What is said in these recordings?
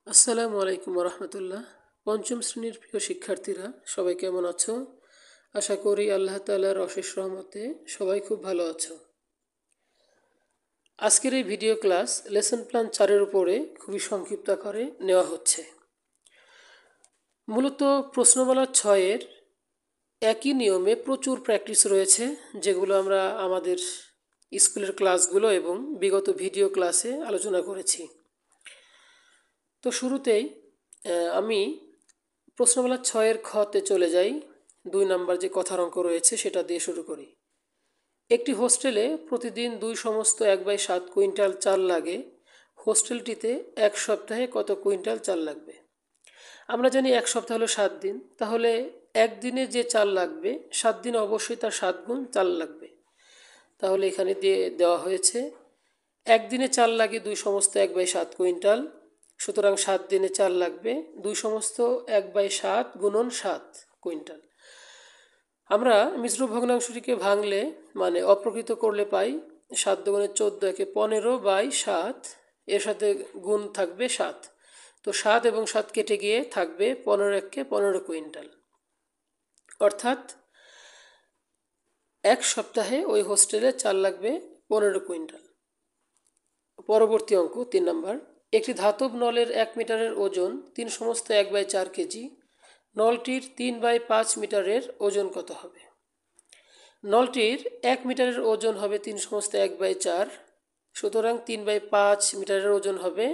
আসসালামু আলাইকুম রহমতুল্লাহ। পঞ্চম শ্রেণীর প্রিয় শিক্ষার্থীরা সবাই কেমন আছো? আশা করি আল্লাহ তাআলার অশেষ রহমতে সবাই খুব ভালো আছো। আজকের এই ভিডিও ক্লাস লেসন প্ল্যান 4-এর উপরে খুবই সংক্ষিপ্ত আকারে নেওয়া হচ্ছে। মূলত প্রশ্নমালা 6-এর একই নিয়মে প্রচুর প্র্যাকটিস রয়েছে, যেগুলো আমরা আমাদের স্কুলের ক্লাসগুলো এবং বিগত ভিডিও ক্লাসে আলোচনা করেছি। তো শুরুতেই আমি প্রশ্নমালা 6-এর খতে চলে যাই। 2 নাম্বার যে কথার অঙ্ক রয়েছে সেটা দিয়ে শুরু করি। একটি হোস্টেলে প্রতিদিন 2/7 কুইন্টাল চাল লাগে। হোস্টেলটিতে এক সপ্তাহে কত কুইন্টাল চাল লাগবে? আমরা জানি এক সপ্তাহ হলো 7 দিন, তাহলে একদিনে যে চাল লাগবে 7 দিনে অবশ্যই তার 7 গুণ চাল লাগবে। তাহলে এখানে দিয়ে দেওয়া হয়েছে একদিনে চাল লাগে 2/7 কুইন্টাল, সুতরাং 7 দিনে চাল লাগবে 2/7 গুণন 7 কুইন্টাল। আমরা মিশ্র ভগ্নাংশটিকে ভাঙলে মানে অপ্রকৃত করলে পাই 7 দুগুণে 14, একে 15/7, এর সাথে গুণ থাকবে 7। তো 7 এবং 7 কেটে গিয়ে থাকবে 15, একে 15 কুইন্টাল। অর্থাৎ এক সপ্তাহে ওই হোস্টেলে চাল লাগবে 15 কুইন্টাল। পরবর্তী অঙ্ক 3 নাম্বার। একটি ধাতব নলের 1 মিটারের ওজন 3/1/4 কেজি। নলটির 3/5 মিটারের ওজন কত হবে? নলটির 1 মিটারের ওজন হবে 3/1/4, সুতরাং 3/5 মিটারের ওজন হবে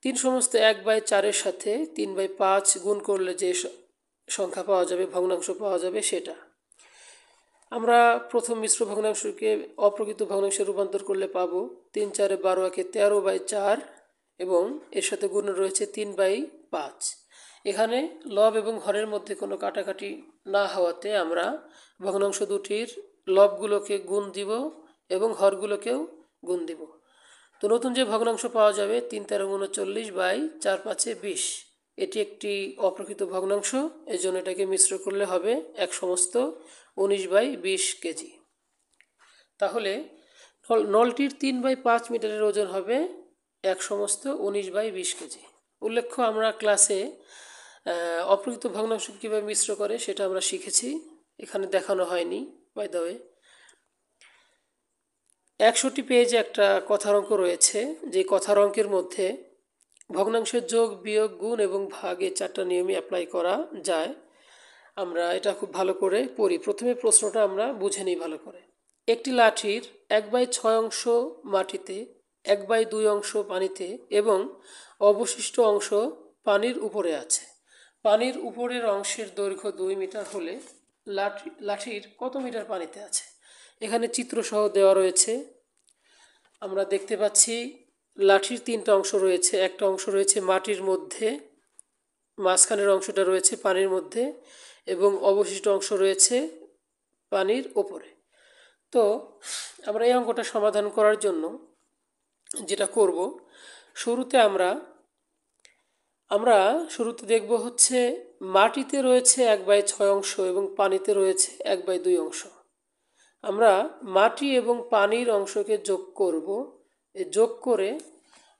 3/1/4-এর সাথে 3/5 গুণ করলে যে সংখ্যা পাওয়া যাবে, ভগ্নাংশ পাওয়া যাবে, সেটা আমরা প্রথম মিশ্র ভগ্নাংশকে অপ্রকৃত ভগ্নাংশে রূপান্তর করলে পাবো 3×4=12, একে 13/4 এবং এর সাথে গুণ রয়েছে 3/5। এখানে লব এবং হরের মধ্যে কোনো কাটাকাটি না হওয়াতে আমরা ভগ্নাংশ দুটির লবগুলোকে গুণ দিব এবং হরগুলোকেও গুণ দিব। তো নতুন যে ভগ্নাংশ পাওয়া যাবে 3×13=39/4×5=20, এটি একটি অপ্রকৃত ভগ্নাংশ, এজন্য এটাকে মিশ্র করলে হবে 1/19/20 কেজি। তাহলে নলটির 3/5 মিটারের ওজন হবে 1/19/20 কেজি। উল্লেখ্য, আমরা ক্লাসে অপ্রকৃত ভগ্নাংশ কীভাবে মিশ্র করে সেটা আমরা শিখেছি, এখানে দেখানো হয়নি বাই দ্য ওয়ে। 61 পেজে একটা কথার অঙ্ক রয়েছে, যে কথার অঙ্কের মধ্যে ভগ্নাংশের যোগ, বিয়োগ, গুণ এবং ভাগে 4টা নিয়মই অ্যাপ্লাই করা যায়। আমরা এটা খুব ভালো করে পড়ি। প্রথমে প্রশ্নটা আমরা বুঝে নিই ভালো করে। একটি লাঠির 1/6 অংশ মাটিতে, 1/2 অংশ পানিতে এবং অবশিষ্ট অংশ পানির উপরে আছে। পানির উপরের অংশের দৈর্ঘ্য 2 মিটার হলে লাঠির কত মিটার পানিতে আছে? এখানে চিত্রসহ দেওয়া রয়েছে। আমরা দেখতে পাচ্ছি লাঠির 3টা অংশ রয়েছে। একটা অংশ রয়েছে মাটির মধ্যে, মাঝখানের অংশটা রয়েছে পানির মধ্যে এবং অবশিষ্ট অংশ রয়েছে পানির ওপরে। তো আমরা এই অঙ্কটা সমাধান করার জন্য যেটা করব, শুরুতে দেখব হচ্ছে মাটিতে রয়েছে 1/6 অংশ এবং পানিতে রয়েছে 1/2 অংশ। আমরা মাটি এবং পানির অংশকে যোগ করব। যোগ করে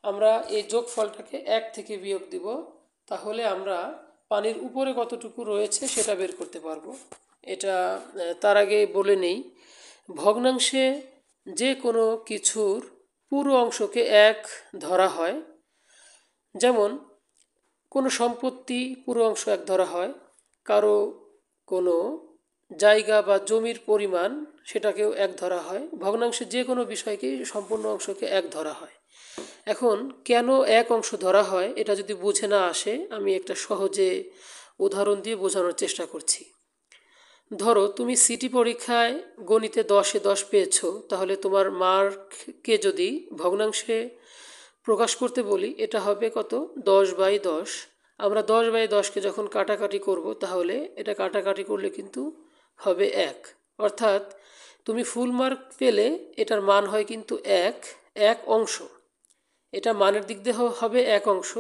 আমরা এই যোগফলটাকে 1 থেকে বিয়োগ দিব, তাহলে আমরা পানির উপরে কতটুকু রয়েছে সেটা বের করতে পারবো। এটা তার আগে বলে নেই, ভগ্নাংশে যে কোনো কিছুর পুরো অংশকে 1 ধরা হয়। যেমন কোনো সম্পত্তি পুরো অংশ 1 ধরা হয়, কারো কোনো জায়গা বা জমির পরিমাণ সেটাকেও 1 ধরা হয়। ভগ্নাংশে যে কোনো বিষয়কেই সম্পূর্ণ অংশকে 1 ধরা হয়। এখন কেন 1 অংশ ধরা হয় এটা যদি বুঝে না আসে, আমি একটা সহজে উদাহরণ দিয়ে বোঝানোর চেষ্টা করছি। ধরো তুমি সিটি পরীক্ষায় গণিতে 10-এ 10 পেয়েছো, তাহলে তোমার মার্ককে যদি ভগ্নাংশে প্রকাশ করতে বলি, এটা হবে কত? 10/10। আমরা 10/10কে যখন কাটাকাটি করব, তাহলে এটা কাটাকাটি করলে কিন্তু হবে 1। অর্থাৎ তুমি ফুল মার্ক পেলে এটার মান হয় কিন্তু 1 অংশ। এটা মানের দিক দিয়ে হবে 1 অংশ,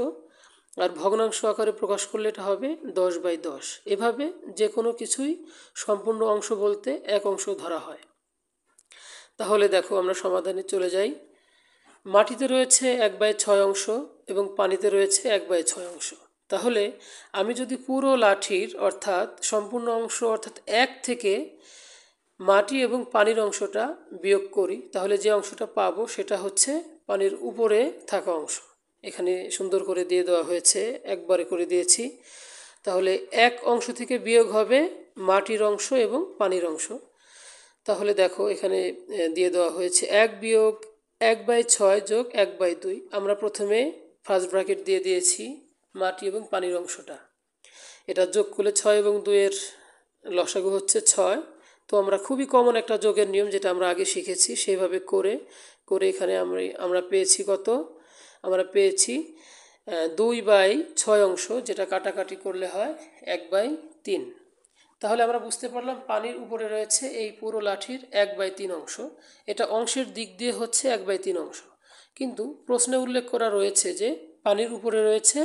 আর ভগ্নাংশ আকারে প্রকাশ করলে এটা হবে 10/10। এভাবে যে কোনো কিছুই সম্পূর্ণ অংশ বলতে 1 অংশ ধরা হয়। তাহলে দেখো আমরা সমাধানে চলে যাই। মাটিতে রয়েছে 1/6 অংশ, এবং পানিতে রয়েছে 1/6 অংশ। তাহলে আমি যদি পুরো লাঠির অর্থাৎ সম্পূর্ণ অংশ অর্থাৎ 1 থেকে মাটি এবং পানির অংশটা বিয়োগ করি, তাহলে যে অংশটা পাবো সেটা হচ্ছে পানির উপরে থাকা অংশ। এখানে সুন্দর করে দিয়ে দেওয়া হয়েছে, একবারে করে দিয়েছি। তাহলে 1 অংশ থেকে বিয়োগ হবে মাটির অংশ এবং পানির অংশ। তাহলে দেখো এখানে দিয়ে দেওয়া হয়েছে 1 বিয়োগ 1/6 যোগ 1/2। আমরা প্রথমে ফার্স্ট ব্র্যাকেট দিয়ে দিয়েছি মাটি এবং পানির অংশটা। এটা যোগ করলে 6 এবং 2 এর লসাগু হচ্ছে 6। তো আমরা খুবই কমন একটা যোগের নিয়ম যেটা আমরা আগে শিখেছি সেইভাবে করে করে এখানে আমরা পেয়েছি কত? আমরা পেয়েছি 2/6 অংশ, যেটা কাটাকাটি করলে হয় 1/3। তাহলে আমরা বুঝতে পারলাম পানির উপরে রয়েছে এই পুরো লাঠির 1/3 অংশ। এটা অংশের দিক দিয়ে হচ্ছে 1/3 অংশ, কিন্তু প্রশ্নে উল্লেখ করা রয়েছে যে পানির উপরে রয়েছে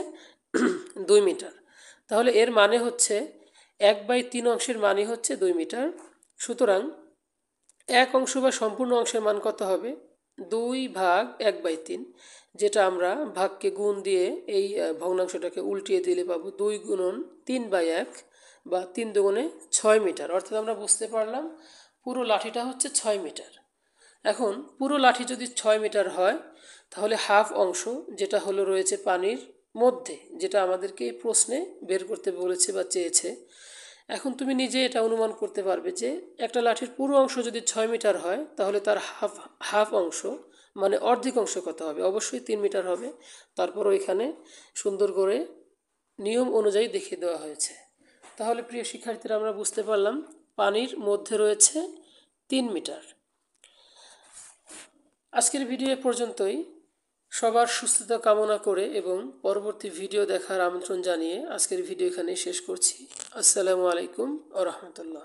2 মিটার। তাহলে এর মানে হচ্ছে 1/3 অংশের মানে হচ্ছে 2 মিটার। সুতরাং 1 অংশ বা সম্পূর্ণ অংশের মান কত হবে? 2/1/3, যেটা আমরা ভাগকে গুণ দিয়ে এই ভগ্নাংশটাকে উল্টিয়ে দিলে পাবো 2 গুণন 3/1 বা 3 দুগুণে 6 মিটার। অর্থাৎ আমরা বুঝতে পারলাম পুরো লাঠিটা হচ্ছে 6 মিটার। এখন পুরো লাঠি যদি 6 মিটার হয়, তাহলে হাফ অংশ যেটা হলো রয়েছে পানির মধ্যে, যেটা আমাদেরকে এই প্রশ্নে বের করতে বলেছে বা চেয়েছে। এখন তুমি নিজে এটা অনুমান করতে পারবে যে একটা লাঠির পুরো অংশ যদি 6 মিটার হয়, তাহলে তার হাফ অংশ মানে অর্ধেক অংশ কত হবে? অবশ্যই 3 মিটার হবে। তারপরও এখানে সুন্দর করে নিয়ম অনুযায়ী দেখিয়ে দেওয়া হয়েছে। তাহলে প্রিয় শিক্ষার্থীরা, আমরা বুঝতে পারলাম পানির মধ্যে রয়েছে 3 মিটার। আজকের ভিডিও এ পর্যন্তই। সবার সুস্থতা কামনা করে এবং পরবর্তী ভিডিও দেখার আমন্ত্রণ জানিয়ে আজকের ভিডিও এখানেই শেষ করছি। আসসালামু আলাইকুম ওয়া রাহমাতুল্লাহ।